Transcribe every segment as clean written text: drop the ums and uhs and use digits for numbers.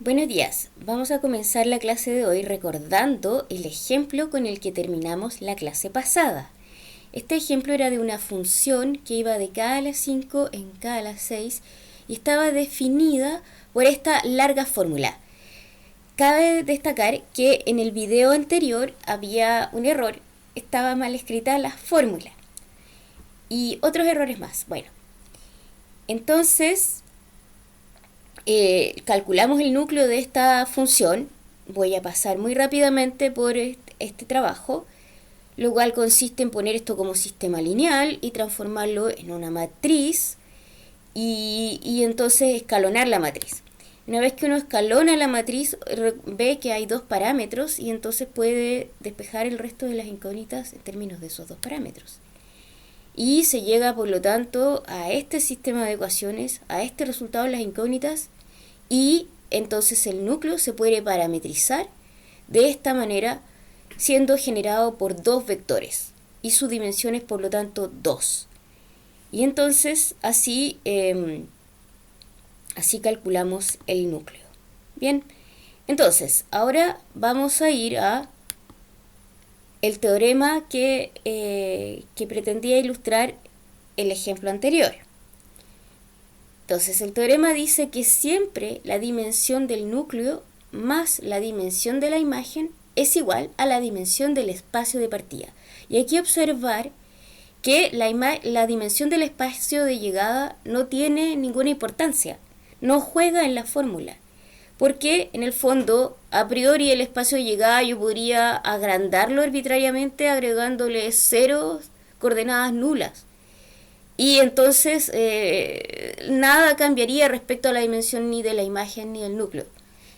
Buenos días, vamos a comenzar la clase de hoy recordando el ejemplo con el que terminamos la clase pasada. Este ejemplo era de una función que iba de k a la 5 en k a la 6 y estaba definida por esta larga fórmula. Cabe destacar que en el video anterior había un error, estaba mal escrita la fórmula y otros errores más. Bueno, entonces calculamos el núcleo de esta función. Voy a pasar muy rápidamente por este trabajo, lo cual consiste en poner esto como sistema lineal y transformarlo en una matriz y entonces escalonar la matriz. Una vez que uno escalona la matriz, ve que hay dos parámetros y entonces puede despejar el resto de las incógnitas en términos de esos dos parámetros. Y se llega, por lo tanto, a este sistema de ecuaciones, a este resultado de las incógnitas, y entonces el núcleo se puede parametrizar de esta manera, siendo generado por dos vectores, y su dimensión es, por lo tanto, 2. Y entonces, así calculamos el núcleo. Bien, entonces, ahora vamos a ir a el teorema que pretendía ilustrar el ejemplo anterior. Entonces, el teorema dice que siempre la dimensión del núcleo más la dimensión de la imagen es igual a la dimensión del espacio de partida. Y aquí observar que la dimensión del espacio de llegada no tiene ninguna importancia, no juega en la fórmula. Porque en el fondo, a priori el espacio de llegada yo podría agrandarlo arbitrariamente agregándole ceros, coordenadas nulas. Y entonces nada cambiaría respecto a la dimensión ni de la imagen ni del núcleo.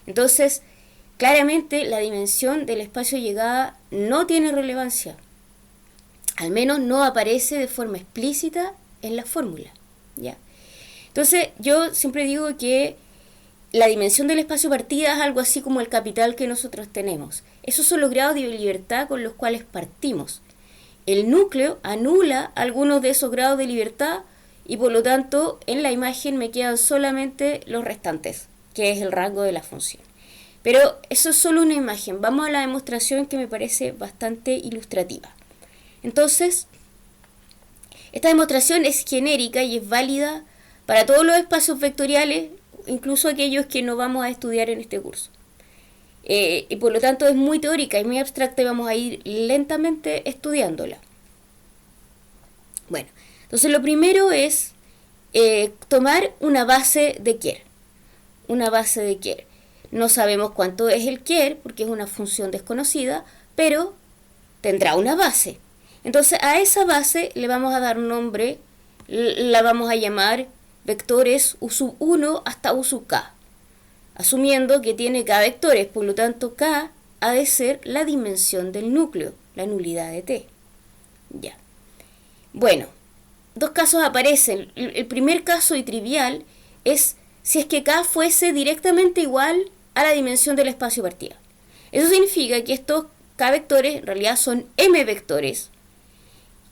Entonces, claramente la dimensión del espacio de llegada no tiene relevancia. Al menos no aparece de forma explícita en la fórmula. ¿Ya? Entonces, yo siempre digo que la dimensión del espacio de partida es algo así como el capital que nosotros tenemos. Esos son los grados de libertad con los cuales partimos. El núcleo anula algunos de esos grados de libertad y por lo tanto en la imagen me quedan solamente los restantes, que es el rango de la función. Pero eso es solo una imagen. Vamos a la demostración que me parece bastante ilustrativa. Entonces, esta demostración es genérica y es válida para todos los espacios vectoriales, incluso aquellos que no vamos a estudiar en este curso. Y por lo tanto es muy teórica y muy abstracta y vamos a ir lentamente estudiándola. Bueno, entonces lo primero es tomar una base de Kerr. Una base de Kerr. No sabemos cuánto es el Kerr porque es una función desconocida, pero tendrá una base. Entonces a esa base le vamos a dar nombre, la vamos a llamar vectores u sub 1 hasta u sub k, asumiendo que tiene k vectores, por lo tanto k ha de ser la dimensión del núcleo, la nulidad de t. Ya. Bueno, dos casos aparecen. El primer caso y trivial es si es que k fuese directamente igual a la dimensión del espacio de partida. Eso significa que estos k vectores en realidad son m vectores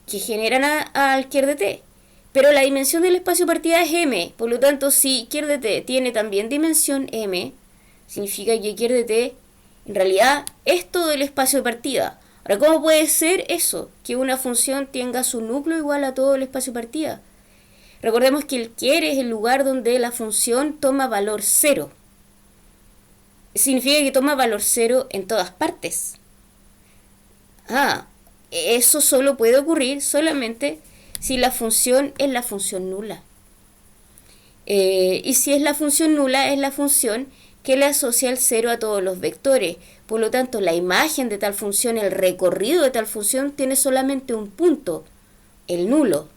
que generan al Kerr de t. Pero la dimensión del espacio de partida es m, por lo tanto si Kerr de t tiene también dimensión m, significa que Kerr de t en realidad es todo el espacio de partida. Ahora, ¿cómo puede ser eso? Que una función tenga su núcleo igual a todo el espacio de partida. Recordemos que el Kerr es el lugar donde la función toma valor 0. Significa que toma valor 0 en todas partes. Eso solo puede ocurrir solamente si la función es la función nula. Y si es la función nula, es la función que le asocia el 0 a todos los vectores. Por lo tanto, la imagen de tal función, el recorrido de tal función, tiene solamente un punto, el nulo.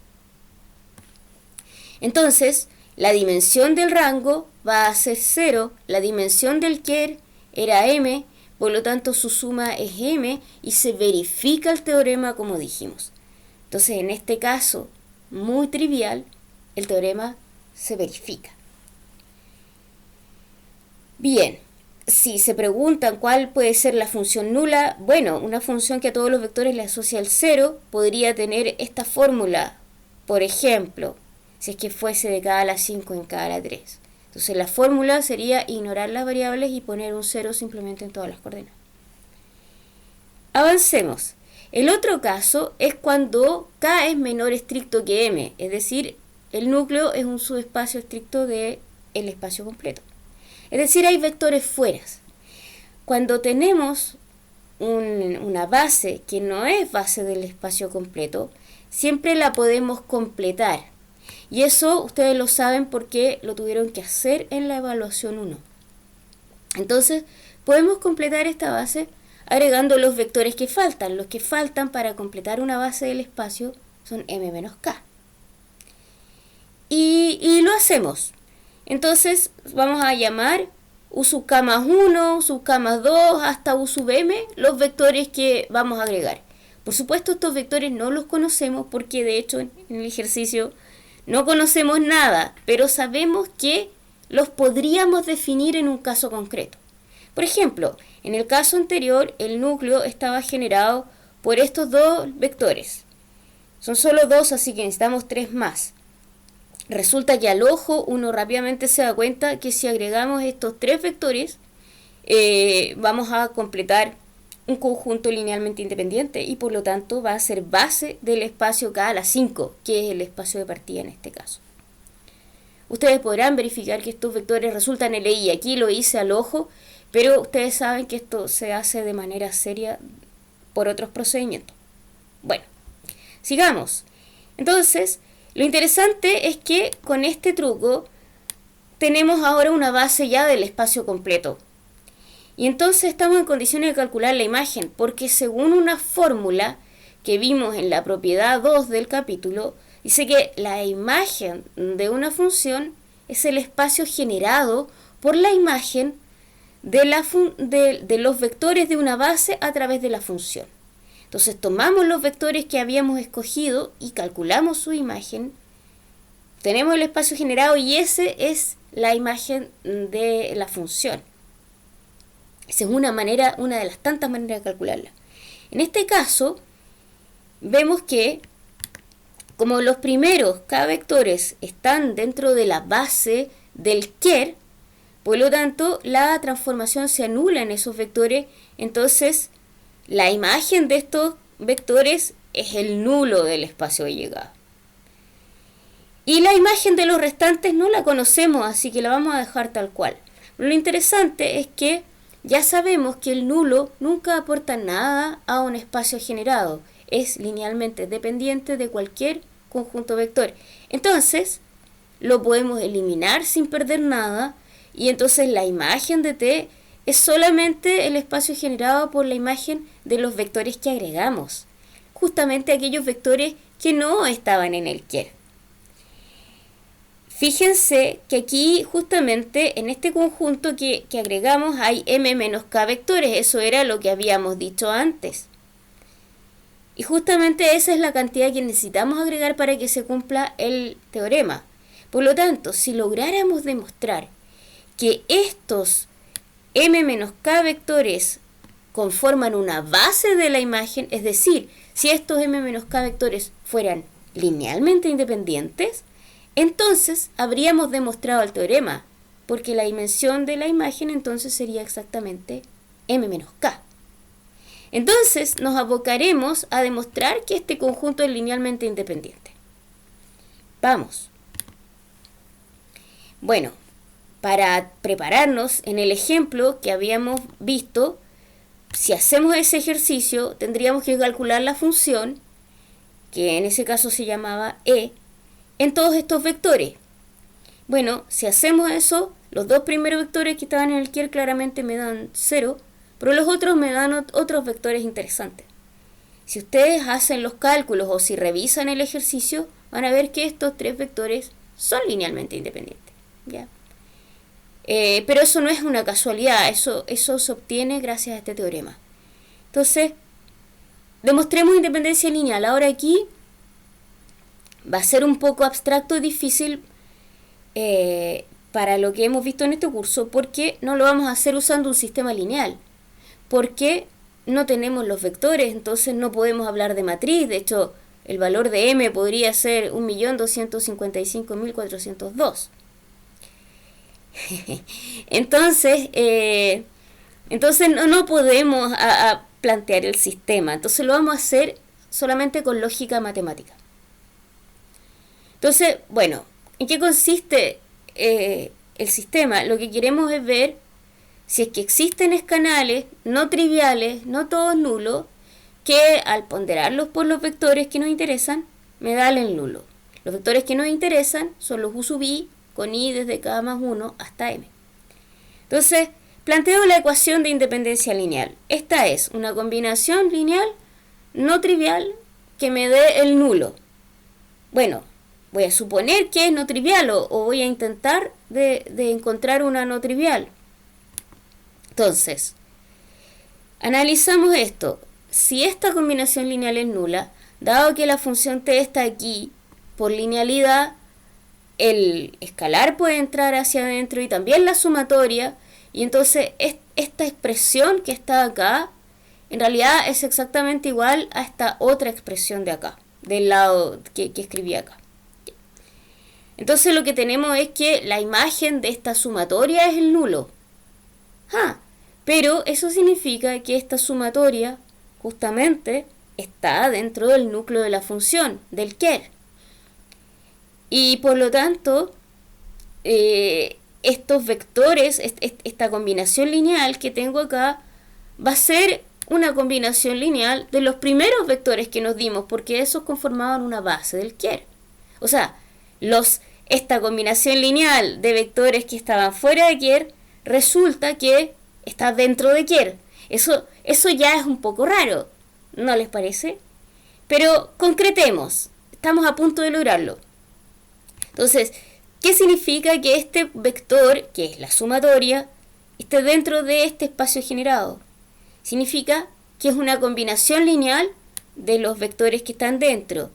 Entonces, la dimensión del rango va a ser 0, la dimensión del Kerr era m, por lo tanto su suma es m y se verifica el teorema como dijimos. Entonces, en este caso, muy trivial, el teorema se verifica. Bien, si se preguntan cuál puede ser la función nula, bueno, una función que a todos los vectores le asocia el 0 podría tener esta fórmula. Por ejemplo, si es que fuese de k a la 5 en k a la 3. Entonces la fórmula sería ignorar las variables y poner un 0 simplemente en todas las coordenadas. Avancemos. El otro caso es cuando K es menor estricto que M, es decir, el núcleo es un subespacio estricto del espacio completo. Es decir, hay vectores fueras. Cuando tenemos una base que no es base del espacio completo, siempre la podemos completar. Y eso ustedes lo saben porque lo tuvieron que hacer en la evaluación 1. Entonces, podemos completar esta base agregando los vectores que faltan. Los que faltan para completar una base del espacio son m menos k. Y lo hacemos. Entonces, vamos a llamar u sub k más 1, u sub k más 2, hasta u sub m, los vectores que vamos a agregar. Por supuesto, estos vectores no los conocemos porque, de hecho, en el ejercicio no conocemos nada, pero sabemos que los podríamos definir en un caso concreto. Por ejemplo, en el caso anterior, el núcleo estaba generado por estos dos vectores. Son solo dos, así que necesitamos tres más. Resulta que al ojo uno rápidamente se da cuenta que si agregamos estos tres vectores, vamos a completar un conjunto linealmente independiente y por lo tanto va a ser base del espacio K a la 5, que es el espacio de partida en este caso. Ustedes podrán verificar que estos vectores resultan LI. Aquí lo hice al ojo, pero ustedes saben que esto se hace de manera seria por otros procedimientos. Bueno, sigamos. Entonces, lo interesante es que con este truco tenemos ahora una base ya del espacio completo. Y entonces estamos en condiciones de calcular la imagen, porque según una fórmula que vimos en la propiedad 2 del capítulo, dice que la imagen de una función es el espacio generado por la imagen de los vectores de una base a través de la función. Entonces tomamos los vectores que habíamos escogido y calculamos su imagen. Tenemos el espacio generado y ese es la imagen de la función. Esa es una de las tantas maneras de calcularla. En este caso, vemos que como los primeros K vectores están dentro de la base del ker, por lo tanto, la transformación se anula en esos vectores, entonces la imagen de estos vectores es el nulo del espacio de llegada. Y la imagen de los restantes no la conocemos, así que la vamos a dejar tal cual. Lo interesante es que ya sabemos que el nulo nunca aporta nada a un espacio generado. Es linealmente dependiente de cualquier conjunto vector. Entonces, lo podemos eliminar sin perder nada. Y entonces la imagen de T es solamente el espacio generado por la imagen de los vectores que agregamos. Justamente aquellos vectores que no estaban en el ker. Fíjense que aquí justamente en este conjunto que agregamos hay m menos k vectores. Eso era lo que habíamos dicho antes. Y justamente esa es la cantidad que necesitamos agregar para que se cumpla el teorema. Por lo tanto, si lográramos demostrar que estos m menos k vectores conforman una base de la imagen, es decir, si estos m menos k vectores fueran linealmente independientes, entonces habríamos demostrado el teorema, porque la dimensión de la imagen entonces sería exactamente m menos k. Entonces nos abocaremos a demostrar que este conjunto es linealmente independiente. Vamos. Bueno, para prepararnos en el ejemplo que habíamos visto, si hacemos ese ejercicio, tendríamos que calcular la función, que en ese caso se llamaba e, en todos estos vectores. Bueno, si hacemos eso, los dos primeros vectores que estaban en el ker claramente me dan 0, pero los otros me dan otros vectores interesantes. Si ustedes hacen los cálculos o si revisan el ejercicio, van a ver que estos tres vectores son linealmente independientes, ¿ya? Pero eso no es una casualidad, eso se obtiene gracias a este teorema. Entonces, demostremos independencia lineal. Ahora aquí va a ser un poco abstracto y difícil para lo que hemos visto en este curso, porque no lo vamos a hacer usando un sistema lineal, porque no tenemos los vectores, entonces no podemos hablar de matriz. De hecho, el valor de m podría ser 1.255.402. Entonces, no podemos a plantear el sistema. Entonces lo vamos a hacer solamente con lógica matemática. Entonces, bueno, ¿en qué consiste el sistema? Lo que queremos es ver si es que existen escanales no triviales, no todos nulos, que al ponderarlos por los vectores que nos interesan, me dan el nulo. Los vectores que nos interesan son los u sub i con i desde k más 1 hasta m. Entonces, planteo la ecuación de independencia lineal. Esta es una combinación lineal no trivial que me dé el nulo. Bueno, voy a suponer que es no trivial o voy a intentar de encontrar una no trivial. Entonces, analizamos esto. Si esta combinación lineal es nula, dado que la función t está aquí, por linealidad, el escalar puede entrar hacia adentro y también la sumatoria, y entonces esta expresión que está acá, en realidad es exactamente igual a esta otra expresión de acá, del lado que escribí acá. Entonces lo que tenemos es que la imagen de esta sumatoria es el nulo. Pero eso significa que esta sumatoria justamente está dentro del núcleo de la función, del ker. Y por lo tanto, estos vectores, esta combinación lineal que tengo acá, va a ser una combinación lineal de los primeros vectores que nos dimos, porque esos conformaban una base del ker. O sea, esta combinación lineal de vectores que estaban fuera de ker, resulta que está dentro de ker. Eso ya es un poco raro, ¿no les parece? Pero concretemos, estamos a punto de lograrlo. Entonces, ¿qué significa que este vector, que es la sumatoria, esté dentro de este espacio generado? Significa que es una combinación lineal de los vectores que están dentro.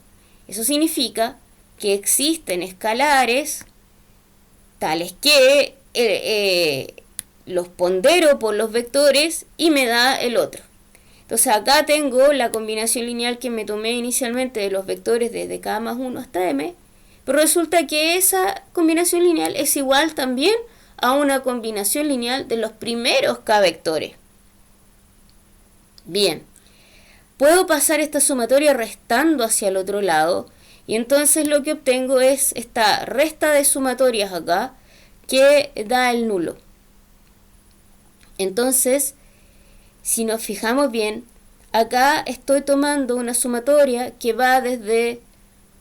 Eso significa que existen escalares tales que los pondero por los vectores y me da el otro. Entonces acá tengo la combinación lineal que me tomé inicialmente de los vectores desde k más 1 hasta m, pero resulta que esa combinación lineal es igual también a una combinación lineal de los primeros k vectores. Bien, puedo pasar esta sumatoria restando hacia el otro lado, y entonces lo que obtengo es esta resta de sumatorias acá que da el nulo. Entonces, si nos fijamos bien, acá estoy tomando una sumatoria que va desde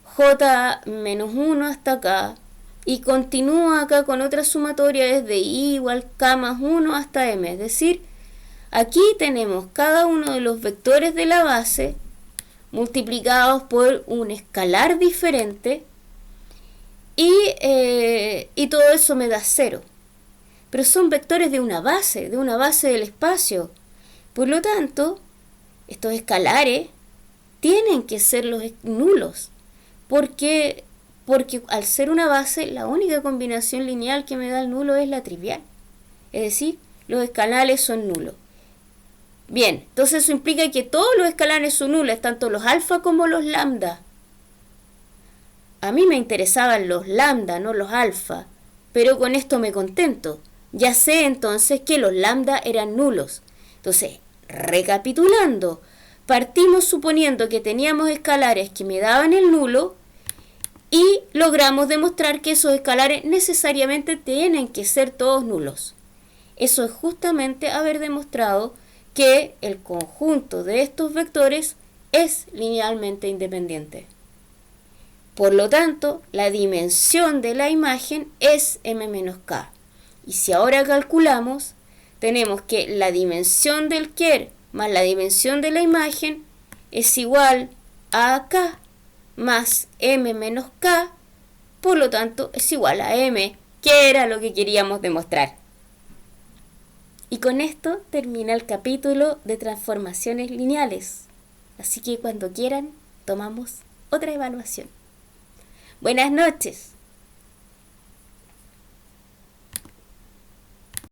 j menos 1 hasta acá y continúa acá con otra sumatoria desde i igual k más 1 hasta m. Es decir, aquí tenemos cada uno de los vectores de la base multiplicados por un escalar diferente y todo eso me da 0. Pero son vectores de una base del espacio. Por lo tanto, estos escalares tienen que ser los nulos, porque al ser una base, la única combinación lineal que me da el nulo es la trivial. Es decir, los escalares son nulos. Bien, entonces eso implica que todos los escalares son nulos, tanto los alfa como los lambda. A mí me interesaban los lambda, no los alfa, pero con esto me contento. Ya sé entonces que los lambda eran nulos. Entonces, recapitulando, partimos suponiendo que teníamos escalares que me daban el nulo y logramos demostrar que esos escalares necesariamente tienen que ser todos nulos. Eso es justamente haber demostrado que el conjunto de estos vectores es linealmente independiente. Por lo tanto, la dimensión de la imagen es m menos k. Y si ahora calculamos, tenemos que la dimensión del ker más la dimensión de la imagen es igual a k más m menos k, por lo tanto es igual a m, que era lo que queríamos demostrar. Y con esto termina el capítulo de transformaciones lineales. Así que cuando quieran, tomamos otra evaluación. Buenas noches.